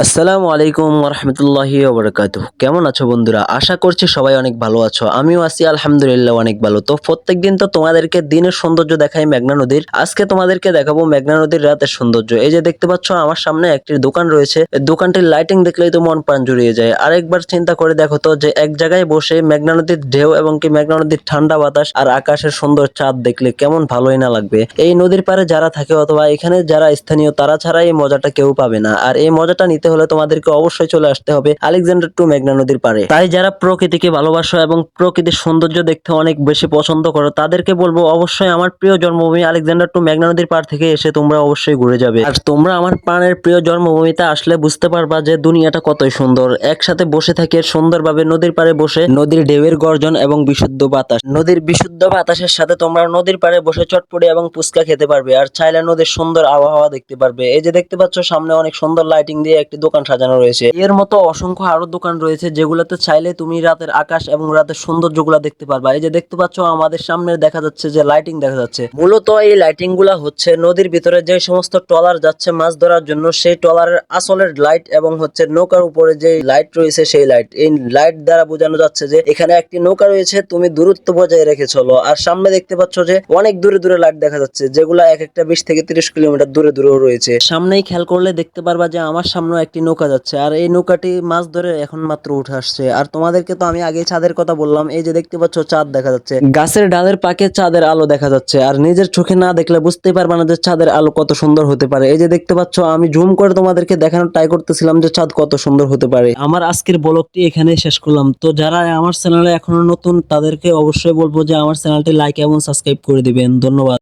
আসসালামু আলাইকুম রহমতুল্লাহি ওবরাকাতুহ। কেমন আছো বন্ধুরা? আশা করছি সবাই অনেক ভালো আছো। আমিও আছি আলহামদুলিল্লাহ অনেক ভালো। তো প্রত্যেকদিন তো তোমাদেরকে দিনের সৌন্দর্য দেখাই মেঘনা নদীর। আজকে তোমাদেরকে দেখাবো মেঘনা নদীর রাতের সৌন্দর্য। এই যে দেখতে পাচ্ছ আমার সামনে একটি দোকান রয়েছে। এই দোকানটির লাইটিং দেখলেই তো মন প্রাণ জুড়িয়ে যায়। আরেকবার চিন্তা করে দেখো তো যে এক জায়গায় বসে মেঘনা নদীর ঢেউ এবং কি মেঘনা নদীর ঠান্ডা বাতাস আর আকাশের সুন্দর চাঁদ দেখলে কেমন ভালোই না লাগবে। এই নদীর পাড়ে যারা থাকে অথবা এখানে যারা স্থানীয় তারা ছাড়া এই মজাটা কেউ পাবে না। আর এই মজাটা নিতে হলে তোমাদেরকে অবশ্যই চলে আসতে হবে আলেকজান্ডার টু মেঘনা নদীর পাড়ে। তাই যারা প্রকৃতিকে ভালোবাসো এবং প্রকৃতির সৌন্দর্য দেখতে অনেক বেশি পছন্দ করো তাদেরকে বলবো অবশ্যই আমার প্রিয় জন্মভূমি আলেকজান্ডার টু মেঘনা নদীর পাড় থেকে এসে তোমরা অবশ্যই ঘুরে যাবে। আর তোমরা আমার প্রাণের প্রিয় জন্মভূমিতে আসলে বুঝতে পারবা যে দুনিয়াটা কতই সুন্দর। একসাথে বসে থেকে সুন্দরভাবে নদীর পাড়ে বসে নদীর ঢেউয়ের গর্জন এবং বিশুদ্ধ বাতাস, নদীর বিশুদ্ধ বাতাসের সাথে তোমরা নদীর পাড়ে বসে চটপটি এবং ফুচকা খেতে পারবে আর চাইলে নদীর সুন্দর আবহাওয়া দেখতে পারবে। এই যে দেখতে পাচ্ছ সামনে অনেক সুন্দর লাইটিং দিয়ে একটি দোকান সাজানো রয়েছে। এর মতো অসংখ্য আরো দোকান রয়েছে যেগুলোতে চাইলে তুমি রাতের আকাশ এবং রাতের সৌন্দর্যগুলা দেখতে পারবা। এই যে দেখতে পাচ্ছ আমাদের সামনে দেখা যাচ্ছে যে লাইটিং দেখা যাচ্ছে। মূলত এই লাইটিং গুলা হচ্ছে নদীর ভিতরে যে সমস্ত ট্রলার যাচ্ছে মাছ ধরার জন্য সেই ট্রলারের আসলের লাইট এবং হচ্ছে নৌকার উপরে যে লাইট রয়েছে সেই লাইট। এই লাইট দ্বারা বোঝানো যাচ্ছে যে এখানে একটি নৌকা রয়েছে, তুমি দূরত্ব বজায় রেখে চলো। আর সামনে দেখতে পাচ্ছ যে অনেক দূরে দূরে লাইট দেখা যাচ্ছে যেগুলা এক একটা 20 থেকে 30 কিলোমিটার দূরে দূরেও রয়েছে। সামনেই খেয়াল করলে দেখতে পারবা যে আমার সামনে একটি নৌকা যাচ্ছে আর এই নৌকাটি মাছ ধরে এখন মাত্র উঠে আসছে। আর তোমাদেরকে তো আমি আগে চাঁদের কথা বললাম। এই যে দেখতে পাচ্ছ চাঁদ দেখা যাচ্ছে, গাছের ডালের পাকে চাঁদের আলো দেখা যাচ্ছে। আর নিজের চোখে না দেখলে বুঝতে পারবা না যে চাঁদের আলো কত সুন্দর হতে পারে। এই যে দেখতে পাচ্ছ আমি জুম করে তোমাদেরকে দেখানোর ট্রাই করতেছিলাম যে চাঁদ কত সুন্দর হতে পারে। আমার আজকের ব্লগটি এখানে শেষ করলাম। তো যারা আমার চ্যানেলে এখনো নতুন তাদেরকে অবশ্যই বলবো যে আমার চ্যানেলটি লাইক এবং সাবস্ক্রাইব করে দিবেন। ধন্যবাদ।